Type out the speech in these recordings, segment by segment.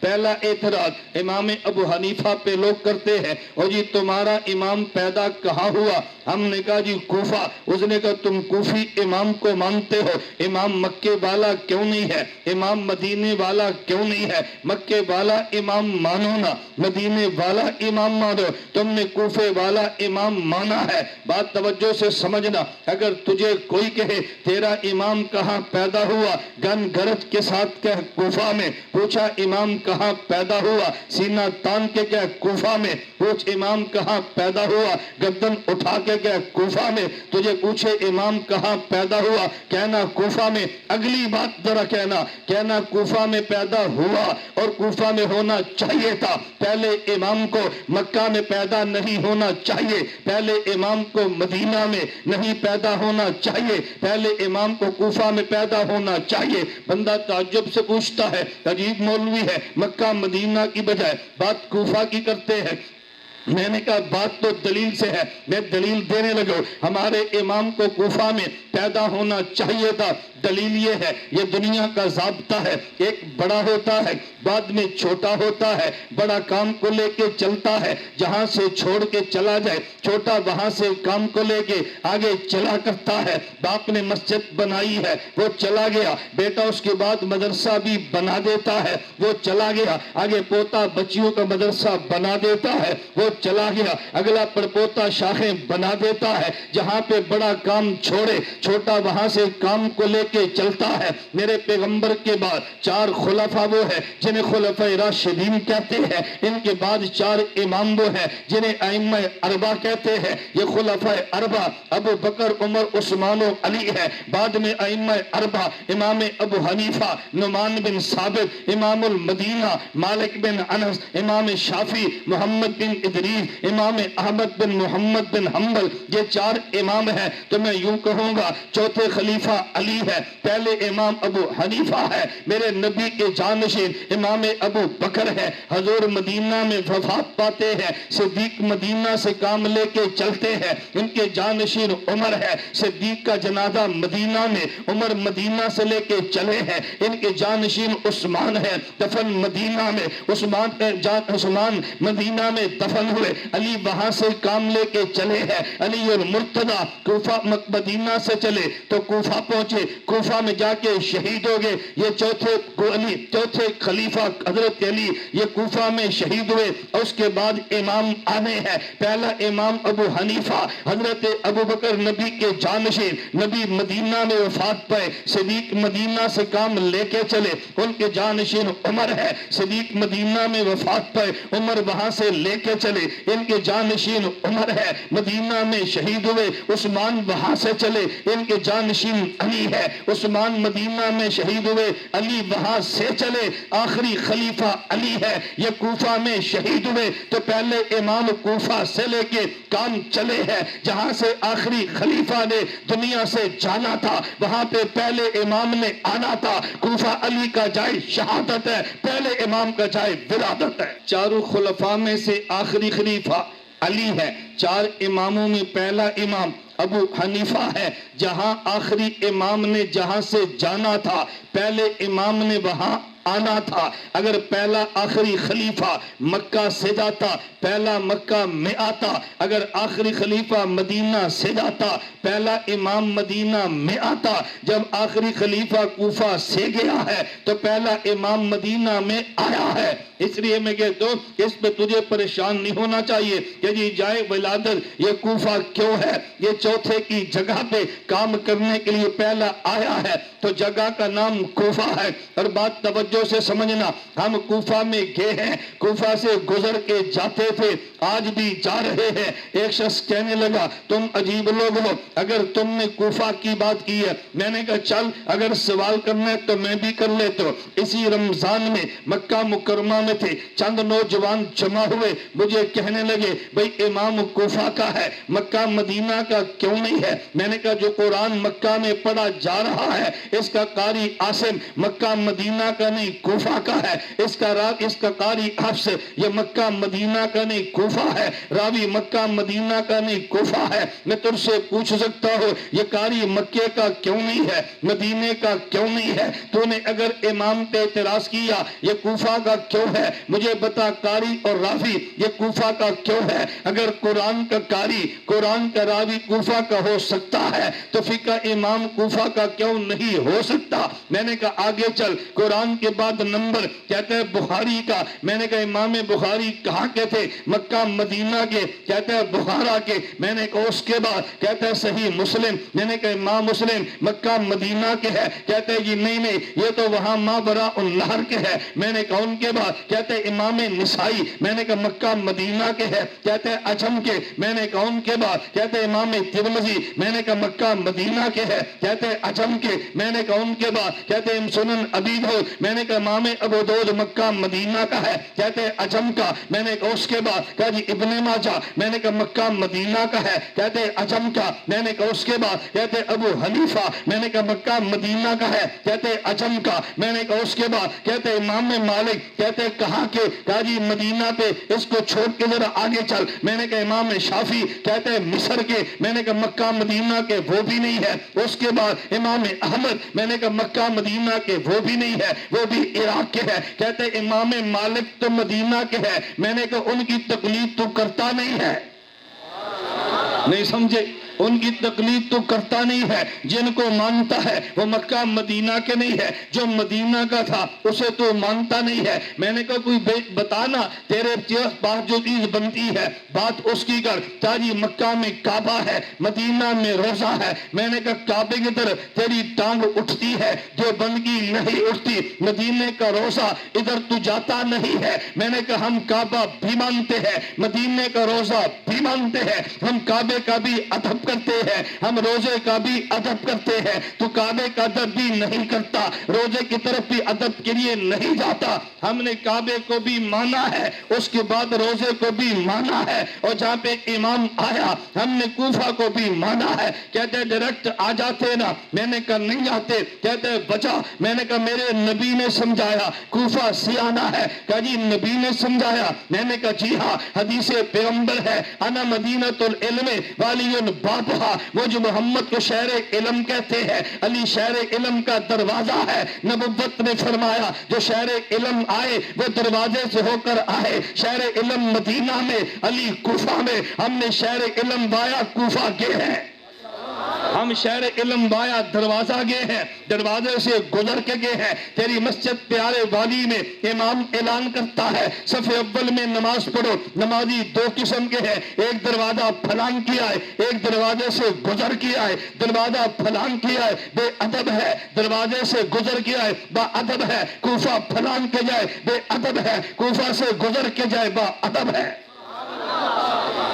پہلا اعتراض امام ابو حنیفہ پہ لوگ کرتے ہیں، اور جی تمہارا امام پیدا کہاں ہوا؟ ہم نے کہا جی کوفہ۔ اس نے کہا تم کوفی امام کو مانتے ہو، امام مکے والا کیوں نہیں ہے؟ امام مدینے والا کیوں نہیں ہے؟ مکے والا امام مانو نا، مدینے والا امام مانو، تم نے کوفے والا امام مانا ہے۔ بات توجہ سے سمجھنا، اگر تجھے کوئی کہے تیرا امام کہاں پیدا ہوا، گن گرج کے ساتھ کہہ کوفہ میں، پوچھا امام کہاں پیدا ہوا، سینہ تان کے کہہ کوفہ میں، پوچھ امام کہاں پیدا ہوا، گردن اٹھا کے کہہ کوفہ میں، تجھے پوچھے امام کہاں پیدا ہوا، کہنا کوفہ میں۔ اگلی بات ذرا کہنا کوفہ میں پیدا ہوا اور کوفہ میں ہونا چاہیے تھا، پہلے امام کو مکہ میں پیدا نہیں ہونا چاہیے، پہلے امام کو مدینہ میں نہیں پیدا ہونا چاہیے، پہلے امام کو کوفہ میں پیدا ہونا چاہیے۔ بندہ تعجب سے پوچھتا ہے، عجیب مولوی ہے، مکہ مدینہ کی بجائے بات کوفہ کی کرتے ہیں۔ میں نے کہا بات تو دلیل سے ہے، میں دلیل دینے لگا، ہمارے امام کو کوفہ میں پیدا ہونا چاہیے تھا۔ دلیل یہ ہے، یہ دنیا کا ضابطہ ہے، ایک بڑا ہوتا ہے بعد میں چھوٹا ہوتا ہے، بڑا کام کو لے کے چلتا ہے، جہاں سے چھوڑ کے چلا جائے، چھوٹا وہاں سے کام کو لے کے آگے چلا کرتا ہے۔ باپ نے مسجد بنائی ہے، وہ چلا گیا، بیٹا اس کے بعد مدرسہ بھی بنا دیتا ہے، وہ چلا گیا، آگے پوتا بچیوں کا مدرسہ بنا دیتا ہے، وہ چلا گیا، اگلا پڑپوتا شاخیں بنا دیتا ہے، جہاں پہ بڑا کام چھوڑے چھوٹا وہاں سے کام کو لے کے چلتا ہے۔ میرے پیغمبر کے بعد 4 خلفاء وہ ہے جنہیں خلفاء راشدین کہتے ہیں، ان کے بعد 4 امام وہ ہے جنہیں ائمہ اربعہ کہتے ہیں۔ یہ خلفاء اربعہ ابو بکر عمر عثمان و علی ہے، بعد میں ائمہ اربعہ امام ابو حنیفہ، نعمان بن ثابت، امام المدینہ مالک بن انس، امام شافعی محمد بن ادریس، امام احمد بن محمد بن حنبل، یہ 4 امام ہیں۔ تو میں یوں کہوں گا چوتھے خلیفہ علی ہے، پہلے امام ابو حنیفہ ہے، میرے نبی کے جانشین امام ابو بکر ہے، حضور مدینہ میں وفات پاتے ہیں، صدیق مدینہ سے کام لے کے چلتے ہیں، ان کے جانشین عمر ہے، صدیق کا جنازہ مدینہ میں، عمر مدینہ سے لے کے چلے ہیں، ان کے جانشین عثمان ہے، دفن مدینہ میں، عثمان مدینہ میں دفن ہوئے، علی وہاں سے کام لے کے چلے ہیں، علی المرتضی کوفہ مدینہ سے چلے تو کوفہ پہنچے، کوفہ میں جا کے شہید ہو گئے۔ یہ چوتھے خلیفہ حضرت علی یہ کوفہ میں شہید ہوئے، اور اس کے بعد امام آنے ہیں۔ پہلا امام ابو حنیفہ حضرت ابو بکر نبی کے جانشین، نبی مدینہ میں وفات پائے، صدیق مدینہ سے کام لے کے چلے، ان کے جانشین عمر ہے، صدیق مدینہ میں وفات پائے، عمر وہاں سے لے کے چلے، ان کے جانشین عمر ہے، مدینہ میں شہید ہوئے، عثمان وہاں سے چلے، ان کے جانشین علی ہے، عثمان مدینہ میں شہید ہوئے، علی وہاں سے چلے، آخری خلیفہ علی ہے، یہ کوفہ میں شہید ہوئے، تو پہلے امام کوفہ سے لے کے کام چلے ہیں، جہاں سے آخری خلیفہ نے دنیا سے جانا تھا وہاں پہ پہلے امام نے آنا تھا۔ کوفہ علی کا جائے شہادت ہے، پہلے امام کا جائے ولادت ہے۔ 4 خلفاء میں سے آخری خلیفہ علی ہے، 4 اماموں میں پہلا امام ابو حنیفہ ہے، جہاں آخری امام نے جہاں سے جانا تھا پہلے امام نے وہاں آنا تھا۔ اگر پہلا آخری خلیفہ مکہ سے جاتا پہلا مکہ میں آتا، اگر آخری خلیفہ مدینہ سے جاتا پہلا امام مدینہ میں آتا، جب آخری خلیفہ کوفہ سے گیا ہے تو پہلا امام مدینہ میں آیا ہے۔ اس لیے میں کہتا ہوں اس پہ تجھے پریشان نہیں ہونا چاہیے کہ جی جائے ولادت یہ کوفہ کیوں ہے، یہ چوتھے کی جگہ پہ کام کرنے کے لیے پہلا آیا ہے تو جگہ کا نام کوفہ ہے۔ اور بات توجہ سے سمجھنا، ہم کوفہ میں گئے ہیں، کوفہ سے گزر کے جاتے تھے، آج بھی جا رہے ہیں۔ ایک شخص کہنے لگا تم عجیب لوگ ہو، اگر تم نے کوفہ کی بات کی ہے، میں نے کہا چل اگر سوال کرنا ہے تو میں بھی کر لیتا ہوں۔ اسی رمضان میں مکہ مکرمہ میں تھے، چند نوجوان جمع ہوئے، مجھے کہنے لگے بھئی امام کوفہ کا ہے مکہ مدینہ کا کیوں نہیں ہے؟ میں نے کہا جو قرآن مکہ میں پڑھا جا رہا ہے اس کا قاری عاصم مکہ مدینہ کا نہیں کوفہ کا ہے، اس کا قاری حفص یہ مکہ مدینہ کا نہیں کوفہ ہے، راوی مکہ مدینہ کا نہیں کوفہ ہے۔ میں تجھ سے پوچھ سکتا ہوں یہ قاری مکے کا کیوں نہیں ہے، مدینے کا کیوں نہیں ہے؟ تو نے اگر امام پہ اعتراض کیا یہ کوفہ کا کیوں ہے، مجھے بتا قاری اور راوی یہ کوفہ کا کیوں ہے؟ اگر قرآن کا قاری قرآن کا راوی کوفہ کا ہو سکتا ہے تو فقہ امام کوفہ کا کیوں نہیں ہو سکتا؟ میں نے کہا آگے چل، قرآن کے بعد نمبر کہتا ہے بخاری کا، میں نے کہا امام بخاری کہاں کے تھے؟ مکہ مدینہ کے، کہتا ہے بخارا کے، میں نے کہا اس کے بعد کہتا ہے صحیح مسلم، میں نے کہا امام مسلم مکہ مدینہ کے ہے، کہتا ہے جی نہیں یہ تو وہاں مابرا النہر کے ہے، میں نے کہا ان کے بعد کہتا ہے امام نسائی، میں نے کہا مکہ مدینہ کے ہے، کہتا ہے عجم کے، میں نے کہا ان کے بعد کہتا ہے امام ترمذی، میں نے کہا مکہ مدینہ کے ہے، کہتے ہیں عجم کے، میں نے کہا ان کے بعد کہتے ہیں سنن ابی داؤد، میں نے کہا امام ابو داؤد مکہ مدینہ کا ہے، کہتے ہیں عجم کا، میں نے کہا اس کے بعد کہا جی ابن ماجہ، میں نے کہا مکہ مدینہ کا ہے، کہتے ہیں عجم کا، میں نے کہا اس کے بعد کہتے ہیں ابو حنیفہ، میں نے کہا مکہ مدینہ کا ہے، کہتے ہیں عجم کا، میں نے کہا اس کے بعد کہتے ہیں امام مالک، کہتے ہیں کہاں کے؟ کہا جی مدینہ پہ، اس کو چھوڑ کے ذرا آگے چل، میں نے کہا امام شافعی، کہتے ہیں مصر کے، میں نے کہا مکہ مدینہ کے وہ بھی نہیں ہے، اس کے بعد امام احمد، میں نے کہا مکہ مدینہ کے وہ بھی نہیں ہے، وہ بھی عراق کے ہے، کہتے ہیں امام مالک تو مدینہ کے ہے، میں نے کہا ان کی تقلید تو کرتا نہیں ہے، نہیں سمجھے؟ ان کی تقلید تو کرتا نہیں ہے، جن کو مانتا ہے وہ مکہ مدینہ کے نہیں ہے، جو مدینہ کا تھا اسے تو مانتا نہیں ہے۔ میں نے کہا کوئی بتانا تیرے بات جو چیز بنتی ہے بات اس کی کر، تاجی مکہ میں کعبہ ہے، مدینہ میں روزہ ہے، میں نے کہا کعبے کی طرف تیری ٹانگ اٹھتی ہے، جو بندگی نہیں اٹھتی، مدینے کا روزہ ادھر تو جاتا نہیں ہے، میں نے کہا ہم کعبہ بھی مانتے ہیں، مدینے کا روزہ بھی مانتے ہیں، ہم کعبے کا بھی ادب کرتے ہیں، ہم روزے کا بھی ادب کرتے ہیں، تو کعبے کا ادب بھی نہیں کرتا، روزے کی طرف بھی ادب کے لیے نہیں جاتا۔ ہم نے کعبے کو بھی مانا ہے، اس کے بعد روزے کو بھی مانا ہے، اور جہاں پہ امام آیا ہم نے کوفہ کو بھی مانا ہے۔ کہتے ہیں ڈائریکٹ آ جاتے نا، میں نے کہا نہیں آتے، کہتے ہیں بچا، میں نے کہا میرے نبی نے سمجھایا کوفہ سیانہ ہے، کہا جی نبی نے سمجھایا، میں نے کہا جی ہاں حدیث پیغمبر ہے، انا مدینۃ العلم والی بابہا، وہ جو محمد کو شہر علم کہتے ہیں، علی شہر علم کا دروازہ ہے، نبوت نے فرمایا جو شہر علم آئے وہ دروازے سے ہو کر آئے، شہر علم مدینہ میں، علی کوفہ میں، ہم نے شہر علم بایا کوفہ گئے ہیں، ہم شہر علم بایا دروازہ گئے ہیں، دروازے سے گزر کے گئے ہیں۔ تیری مسجد پیارے والی میں امام اعلان کرتا ہے صف اول میں نماز پڑھو، نمازی دو قسم کے ہیں، ایک دروازہ پھلان کیا ہے، ایک دروازے سے گزر کیا ہے، دروازہ پھلان کیا ہے بے ادب ہے، دروازے سے گزر کیا ہے با ادب ہے، کوفہ پھلان کے جائے بے ادب ہے، کوفہ سے گزر کے جائے با ادب ہے۔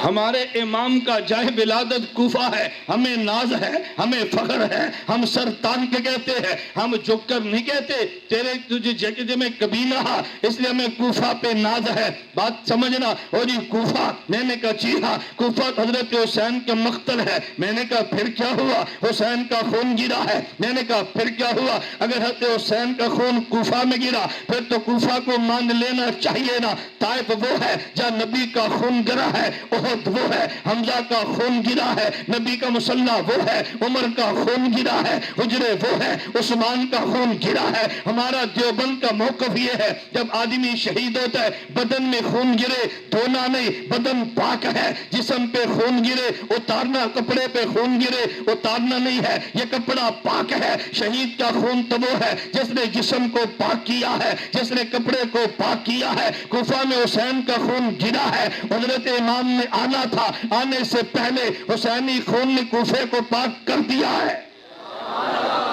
ہمارے امام کا جائے ولادت کوفہ ہے، ہمیں ناز ہے، ہمیں فخر ہے، ہم سر تان کے کہتے ہیں، ہم جھک کر نہیں کہتے تیرے تجھے جگہ میں کبھی نہ ہا، اس لیے ہمیں کوفہ پہ ناز ہے۔ بات سمجھنا، اور جی کوفہ، میں نے کہا جی ہاں کوفہ حضرت حسین کا مقتل ہے، میں نے کہا پھر کیا ہوا؟ حسین کا خون گرا ہے، میں نے کہا پھر کیا ہوا؟ اگر حضرت حسین کا خون کوفہ میں گرا پھر تو کوفہ کو مان لینا چاہیے نا، طائف وہ ہے جہاں نبی کا خون گرا ہے، احد وہ ہے حمزہ کا خون گرا ہے، نبی کا مصلی وہ ہے، عمر کا خون گرا ہے، حجرے وہ ہے، عثمان کا خون گرا ہے۔ ہمارا دیوبند کا موقف یہ ہے جب آدمی شہید ہوتا ہے بدن میں خون گرے دھونا نہیں، بدن پاک ہے، جسم پہ خون گرے اتارنا، کپڑے پہ خون گرے اتارنا نہیں ہے، یہ کپڑا پاک ہے۔ شہید کا خون تو وہ ہے جس نے جسم کو پاک کیا ہے، جس نے کپڑے کو پاک کیا ہے۔ کوفہ میں حسین کا خون گرا ہے، حضرت امام نے آنا تھا، آنے سے پہلے حسینی خون نے کوفے کو پاک کر دیا ہے۔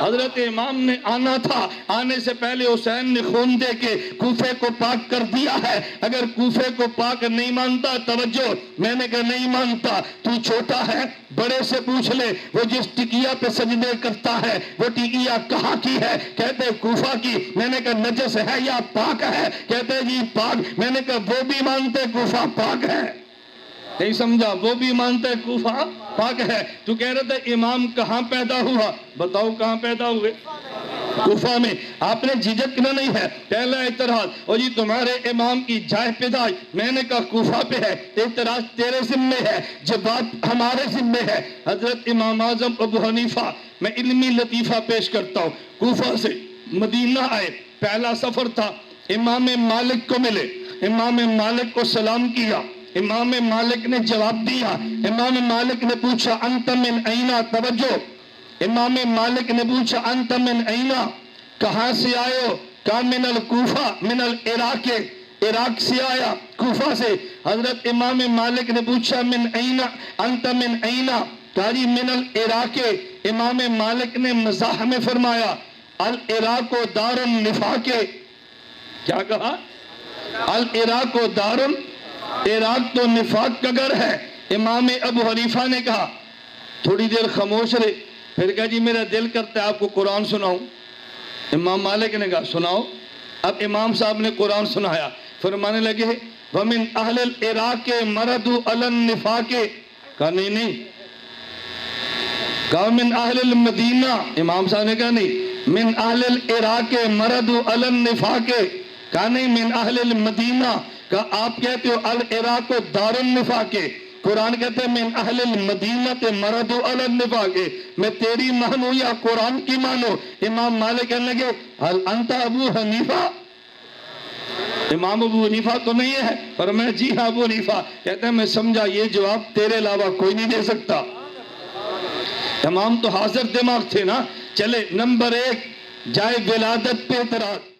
حضرت امام نے آنا تھا، آنے سے پہلے حسین نے خون دے کے کوفے کو پاک کر دیا ہے۔ اگر کوفے کو پاک نہیں مانتا، توجہ، میں نے کہا نہیں مانتا، تو چھوٹا ہے، بڑے سے پوچھ لے، وہ جس ٹکیا پہ سجدے کرتا ہے وہ ٹکیا کہاں کی ہے؟ کہتے کوفہ کی، میں نے کہا نجس ہے یا پاک ہے؟ کہتے جی پاک، میں نے کہا وہ بھی مانتے کوفہ پاک ہے، نہیں سمجھا، وہ بھی مانتا ہے کوفہ پاک ہے۔ تو کہہ رہا تھا امام کہاں پیدا ہوا، بتاؤ کہاں پیدا ہوئے؟ کوفہ میں آپ نے جھجکنا نہیں ہے. پہلا اعتراض اور جی تمہارے امام کی جائے پیدائش, میں نے کہا کوفہ پہ ہے, اعتراض تیرے ذمے ہے, جواب ہمارے ذمے ہے. حضرت امام اعظم ابو حنیفہ, میں علمی لطیفہ پیش کرتا ہوں, کوفہ سے مدینہ آئے, پہلا سفر تھا, امام مالک کو ملے, امام مالک کو سلام کیا, امام مالک نے جواب دیا. امام مالک نے پوچھا انت من اینا, توجہ, امام مالک نے پوچھا انت من اینا, کہاں سے آئے ہو؟ کہا من الکوفہ, من العراق, عراق سے آیا, کوفہ سے. حضرت امام مالک نے پوچھا من اینا انت من اینا, کہا جی من العراق. امام مالک نے مزاح میں فرمایا العراق دار النفاق, کیا کہا؟ العراق دار, عراق تو نفاق کا گھر ہے. امام ابو حنیفہ نے کہا, تھوڑی دیر خاموش رہے, پھر کہا جی میرا دل کرتا ہے آپ کو قرآن سناؤں. امام مالک نے کہا سناؤ. اب امام صاحب نے قرآن سنایا, فرمانے لگے وَمِنْ أَهْلِ الْعِرَاقِ مَرَدُوا عَلَى النِّفَاقِ, کہا نہیں, کہا من اہل المدینہ. امام صاحب نے کہا نہیں, من اہل العراق مَرَدُوا عَلَى النِّفَاقِ, کہا نہیں من اہل المدینہ. کہا آپ کہتے ہو العراق دار النفاق, قرآن کہتے ہیں من اہل المدینہ مردوا علی النفاق. میں تیری مانوں یا قرآن کی مانوں؟ امام مالک کہنے لگے ہل انت ابو حنیفہ, امام ابو حنیفہ تو نہیں ہے؟ پر میں جی ہاں ابو حنیفہ. کہتے ہیں میں سمجھا یہ جواب تیرے علاوہ کوئی نہیں دے سکتا. امام تو حاضر دماغ تھے نا. چلے نمبر 1 جائے ولادت پہ اعتراض.